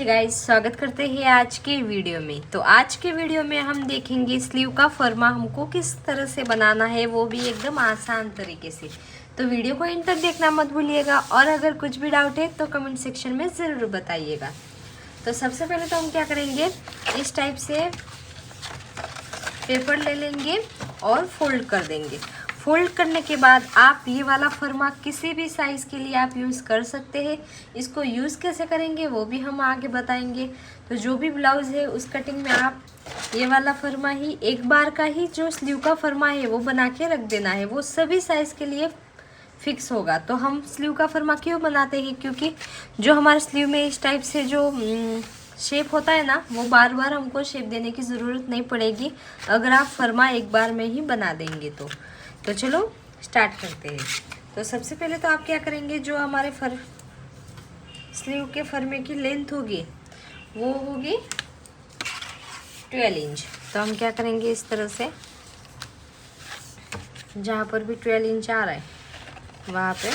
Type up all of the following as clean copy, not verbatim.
Guys, स्वागत करते हैं आज के वीडियो में। तो आज के वीडियो में हम देखेंगे स्लीव का फर्मा हमको किस तरह से बनाना है, वो भी एकदम आसान तरीके से। तो वीडियो को एंड तक देखना मत भूलिएगा और अगर कुछ भी डाउट है तो कमेंट सेक्शन में ज़रूर बताइएगा। तो सबसे पहले तो हम क्या करेंगे, इस टाइप से पेपर ले लेंगे और फोल्ड कर देंगे। फोल्ड करने के बाद आप ये वाला फर्मा किसी भी साइज़ के लिए आप यूज़ कर सकते हैं। इसको यूज़ कैसे करेंगे वो भी हम आगे बताएंगे। तो जो भी ब्लाउज़ है उस कटिंग में आप ये वाला फर्मा ही एक बार का ही जो स्लीव का फर्मा है वो बना के रख देना है, वो सभी साइज़ के लिए फिक्स होगा। तो हम स्लीव का फर्मा क्यों बनाते हैं, क्योंकि जो हमारे स्लीव में इस टाइप से जो शेप होता है ना, वो बार बार हमको शेप देने की ज़रूरत नहीं पड़ेगी अगर आप फर्मा एक बार में ही बना देंगे तो चलो स्टार्ट करते हैं। तो सबसे पहले तो आप क्या करेंगे, जो हमारे स्लीव के फर्मे की लेंथ होगी वो होगी 12 इंच। तो हम क्या करेंगे, इस तरह से जहाँ पर भी 12 इंच आ रहा है वहाँ पे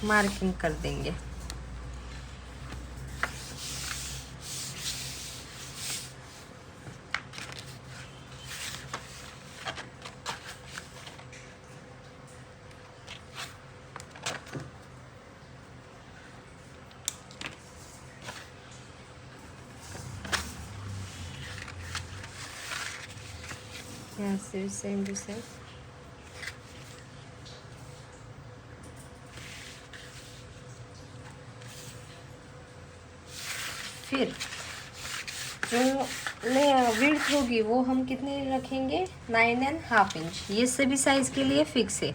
मार्किंग कर देंगे। यहाँ से सेम टू सेम फिर जो विड्थ होगी वो हम कितनी रखेंगे, 9.5 इंच। ये सभी साइज़ के लिए फिक्स है,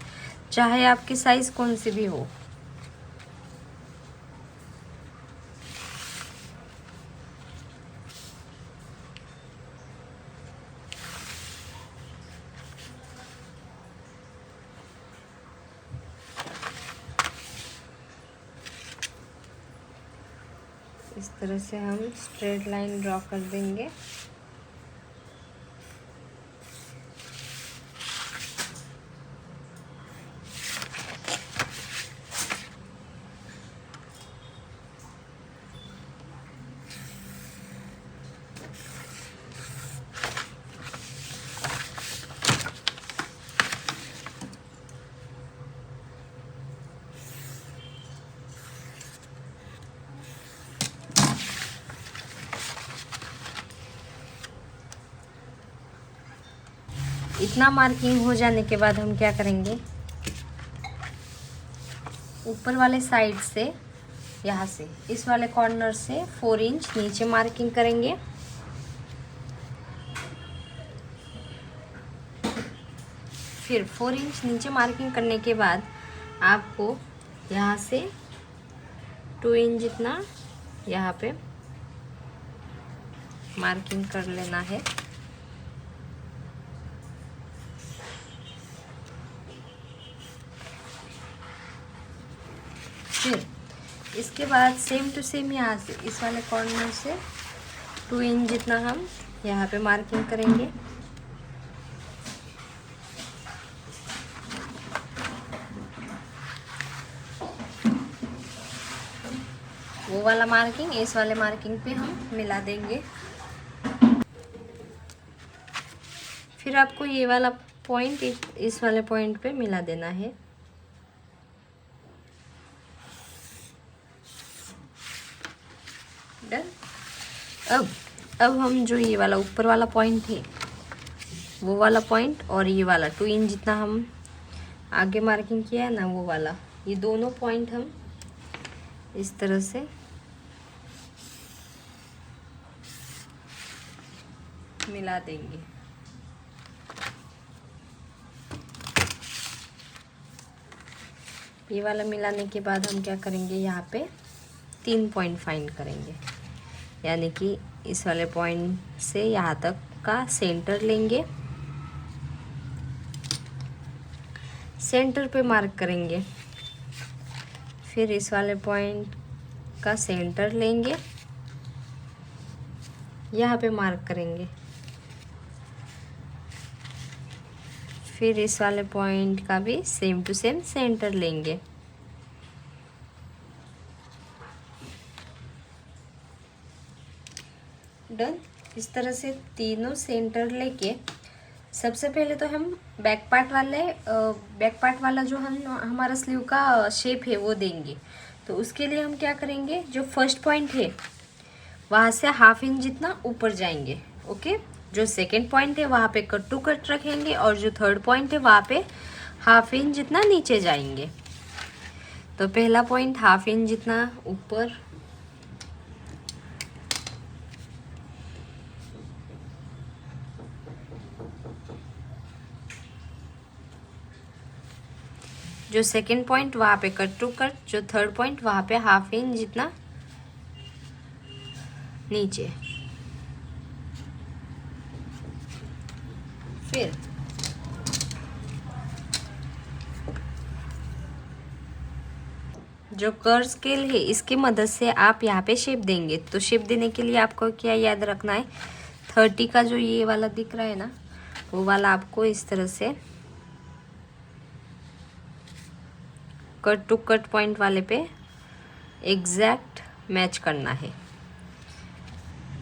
चाहे आपकी साइज़ कौन सी भी हो। इस तरह से हम स्ट्रेट लाइन ड्रॉ कर देंगे। इतना मार्किंग हो जाने के बाद हम क्या करेंगे, ऊपर वाले साइड से यहाँ से इस वाले कॉर्नर से 4 इंच नीचे मार्किंग करेंगे। फिर 4 इंच नीचे मार्किंग करने के बाद आपको यहाँ से 2 इंच जितना यहाँ पे मार्किंग कर लेना है। फिर इसके बाद सेम टू सेम यहाँ से इस वाले कॉर्नर से 2 इंच जितना हम यहाँ पे मार्किंग करेंगे। वो वाला मार्किंग इस वाले मार्किंग पे हम मिला देंगे। फिर आपको ये वाला पॉइंट इस वाले पॉइंट पे मिला देना है। डन। अब हम जो ये वाला ऊपर वाला पॉइंट है वो वाला पॉइंट और ये वाला 2 इंच जितना हम आगे मार्किंग किया है ना, वो वाला, ये दोनों पॉइंट हम इस तरह से मिला देंगे। ये वाला मिलाने के बाद हम क्या करेंगे, यहाँ पे 3 पॉइंट फाइंड करेंगे, यानी कि इस वाले पॉइंट से यहाँ तक का सेंटर लेंगे, सेंटर पे मार्क करेंगे। फिर इस वाले पॉइंट का सेंटर लेंगे, यहाँ पे मार्क करेंगे। फिर इस वाले पॉइंट का भी सेम टू सेम सेंटर लेंगे। डन। इस तरह से तीनों सेंटर लेके सबसे पहले तो हम बैक पार्ट वाला जो हम हमारा स्लीव का शेप है वो देंगे। तो उसके लिए हम क्या करेंगे, जो फर्स्ट पॉइंट है वहाँ से हाफ इंच जितना ऊपर जाएंगे। ओके, जो सेकंड पॉइंट है वहाँ पे कट टू कट रखेंगे और जो थर्ड पॉइंट है वहाँ पे हाफ इंच जितना नीचे जाएंगे। तो पहला पॉइंट हाफ इंच जितना ऊपर, जो सेकंड पॉइंट वहाँ पे कट टू कट, जो थर्ड पॉइंट वहाँ पे हाफ इंच जितना नीचे। फिर जो कर्व स्केल है इसकी मदद से आप यहाँ पे शेप देंगे। तो शेप देने के लिए आपको क्या याद रखना है, 30 का जो ये वाला दिख रहा है ना, वो वाला आपको इस तरह से कट टू कट पॉइंट वाले पे एग्जैक्ट मैच करना है।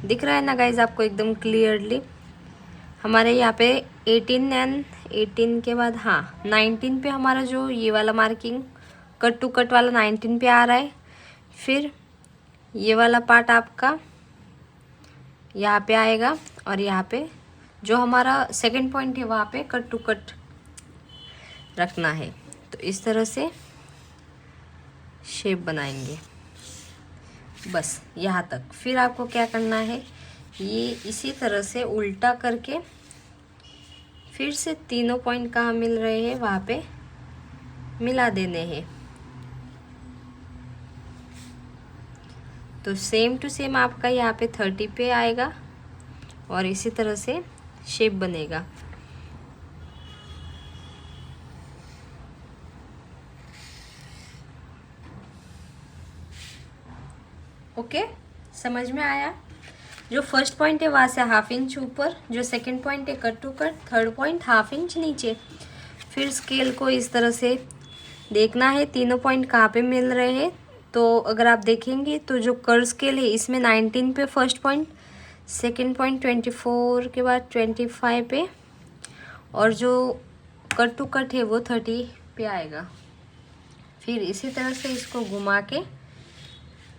दिख रहा है ना गाइज आपको एकदम क्लियरली। हमारे यहाँ पे 18 एंड 18 के बाद 19 पे हमारा जो ये वाला मार्किंग कट टू कट वाला 19 पे आ रहा है। फिर ये वाला पार्ट आपका यहाँ पे आएगा और यहाँ पे जो हमारा सेकंड पॉइंट है वहाँ पे कट टू कट रखना है। तो इस तरह से शेप बनाएंगे बस यहाँ तक। फिर आपको क्या करना है, ये इसी तरह से उल्टा करके फिर से तीनों पॉइंट कहाँ मिल रहे हैं वहाँ पे मिला देने हैं। तो सेम टू सेम आपका यहाँ पे 30 पे आएगा और इसी तरह से शेप बनेगा। ओके, समझ में आया। जो फर्स्ट पॉइंट है वहाँ से हाफ इंच ऊपर, जो सेकंड पॉइंट है cut to cut, third point half inch नीचे। फिर स्केल को इस तरह से देखना है तीनों पॉइंट कहाँ पे मिल रहे हैं। तो अगर आप देखेंगे तो जो कर्व स्केल है इसमें 19 पे फर्स्ट पॉइंट, सेकंड पॉइंट 24 के बाद 25 पे, और जो कट टू कट है वो 30 पे आएगा। फिर इसी तरह से इसको घुमा के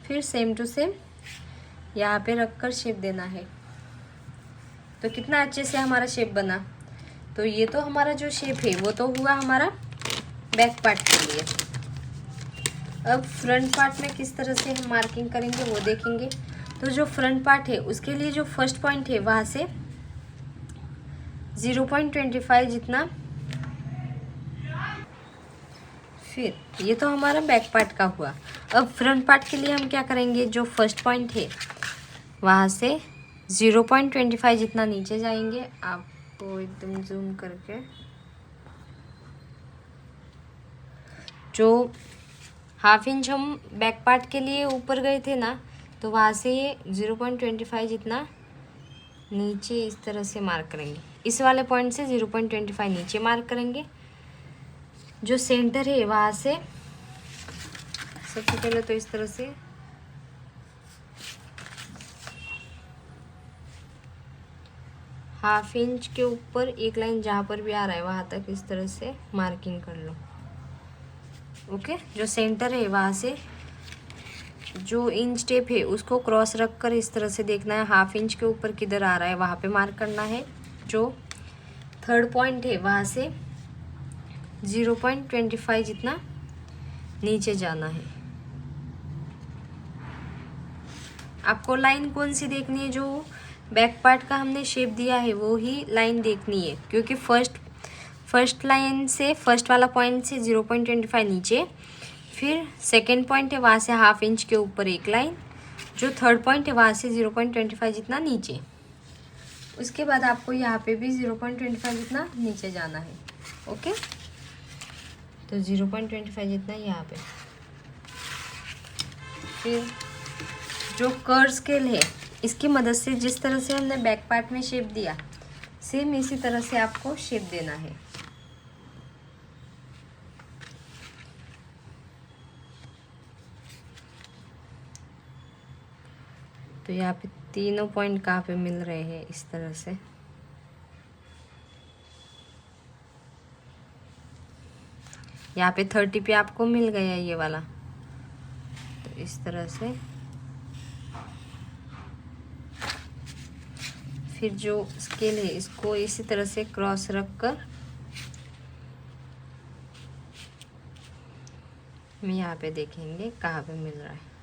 फिर सेम टू सेम यहाँ पे रख कर शेप देना है। तो कितना अच्छे से हमारा शेप बना। तो ये तो हमारा जो शेप है वो तो हुआ हमारा बैक पार्ट के लिए। अब फ्रंट पार्ट में किस तरह से हम मार्किंग करेंगे वो देखेंगे। तो जो फ्रंट पार्ट है उसके लिए जो फर्स्ट पॉइंट है वहाँ से 0.25 जितना। फिर ये तो हमारा बैक पार्ट का हुआ। अब फ्रंट पार्ट के लिए हम क्या करेंगे, जो फर्स्ट पॉइंट है वहाँ से 0.25 जितना नीचे जाएंगे। आपको एकदम जूम करके, जो हाफ इंच हम बैक पार्ट के लिए ऊपर गए थे ना, तो वहाँ से ये 0.25 जितना नीचे इस तरह से मार्क करेंगे। इस वाले पॉइंट से 0.25 नीचे मार्क करेंगे। जो सेंटर है वहाँ से सबसे पहले तो इस तरह से हाफ इंच के ऊपर एक लाइन जहाँ पर भी आ रहा है वहाँ तक इस तरह से मार्किंग कर लो। ओके, जो सेंटर है वहाँ से जो इंच टेप है उसको क्रॉस रख कर इस तरह से देखना है हाफ इंच के ऊपर किधर आ रहा है वहाँ पे मार्क करना है। जो थर्ड पॉइंट है वहाँ से 0.25 जितना नीचे जाना है। आपको लाइन कौन सी देखनी है, जो बैक पार्ट का हमने शेप दिया है वो ही लाइन देखनी है, क्योंकि फर्स्ट लाइन से फर्स्ट वाला पॉइंट से 0.25 नीचे, फिर सेकंड पॉइंट है वहाँ से हाफ इंच के ऊपर एक लाइन, जो थर्ड पॉइंट है वहाँ से 0.25 जितना नीचे। उसके बाद आपको यहाँ पे भी 0.25 जितना नीचे जाना है। ओके, तो 0.25 जितना यहाँ पे। फिर जो कर्व स्केल है इसकी मदद से जिस तरह से हमने बैक पार्ट में शेप दिया, सेम इसी तरह से आपको शेप देना है। तो यहाँ पे तीनों पॉइंट कहाँ पे मिल रहे हैं इस तरह से। यहाँ पे 30 पे आपको मिल गया ये वाला, तो इस तरह से फिर जो स्केल है इसको इसी तरह से क्रॉस रख कर हम यहाँ पे देखेंगे कहाँ पे मिल रहा है।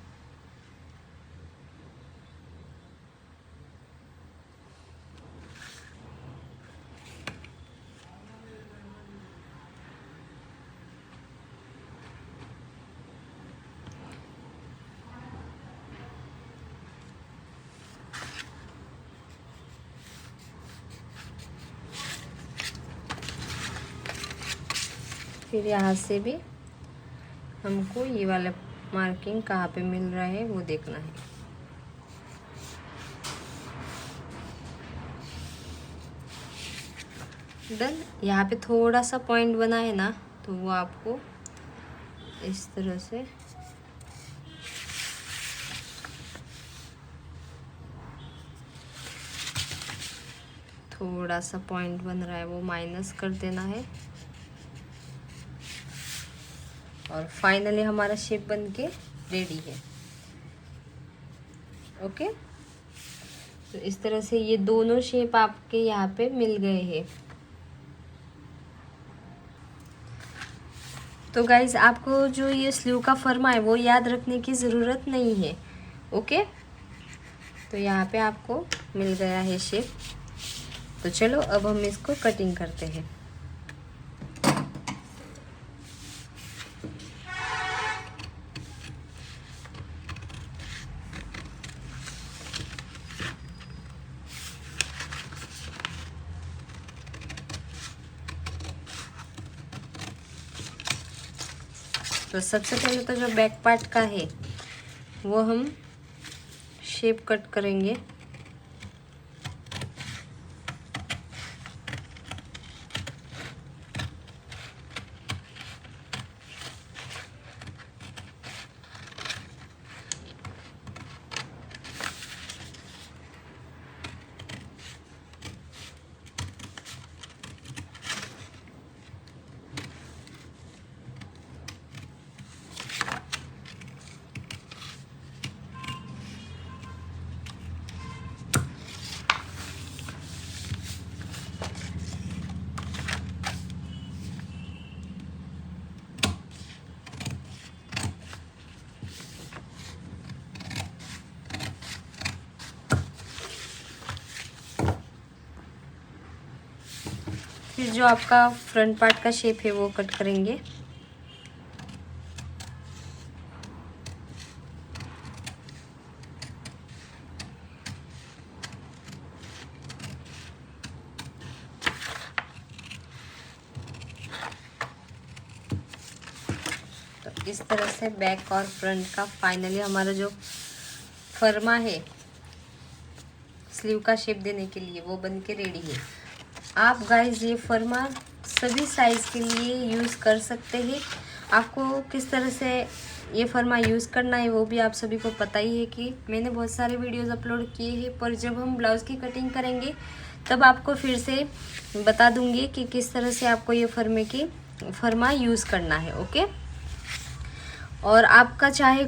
फिर यहाँ से भी हमको ये वाला मार्किंग कहाँ पे मिल रहा है वो देखना है। डन। यहाँ पे थोड़ा सा पॉइंट बना है ना, तो वो आपको इस तरह से थोड़ा सा पॉइंट बन रहा है वो माइनस कर देना है। और फाइनली हमारा शेप बन के रेडी है। ओके, तो इस तरह से ये दोनों शेप आपके यहाँ पे मिल गए हैं। तो गाइज आपको जो ये स्लीव का फर्मा है वो याद रखने की ज़रूरत नहीं है। ओके, तो यहाँ पे आपको मिल गया है शेप। तो चलो अब हम इसको कटिंग करते हैं। तो सबसे पहले तो जो बैक पार्ट का है वो हम शेप कट करेंगे। फिर जो आपका फ्रंट पार्ट का शेप है वो कट करेंगे। तो इस तरह से बैक और फ्रंट का फाइनली हमारा जो फर्मा है स्लीव का शेप देने के लिए वो बन के रेडी है। आप गाइस ये फर्मा सभी साइज़ के लिए यूज़ कर सकते हैं। आपको किस तरह से ये फर्मा यूज़ करना है वो भी आप सभी को पता ही है कि मैंने बहुत सारे वीडियोस अपलोड किए हैं, पर जब हम ब्लाउज़ की कटिंग करेंगे तब आपको फिर से बता दूंगी कि किस तरह से आपको ये फर्मा यूज़ करना है। ओके, और आपका चाहे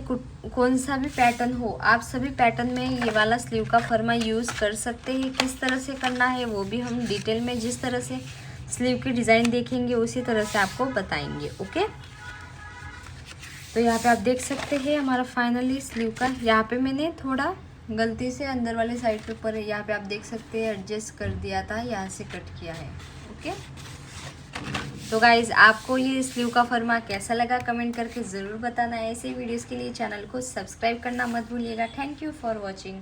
कौन सा भी पैटर्न हो, आप सभी पैटर्न में ये वाला स्लीव का फर्मा यूज़ कर सकते हैं। किस तरह से करना है वो भी हम डिटेल में जिस तरह से स्लीव की डिज़ाइन देखेंगे उसी तरह से आपको बताएंगे। ओके, तो यहाँ पे आप देख सकते हैं हमारा फाइनली स्लीव का, यहाँ पे मैंने थोड़ा गलती से अंदर वाले साइड पे ऊपर यहाँ पे आप देख सकते हैं एडजस्ट कर दिया था, यहाँ से कट किया है। ओके, तो गाइज़ आपको ये स्लीव का फर्मा कैसा लगा कमेंट करके ज़रूर बताना। ऐसे वीडियोस के लिए चैनल को सब्सक्राइब करना मत भूलिएगा। Thank you for watching.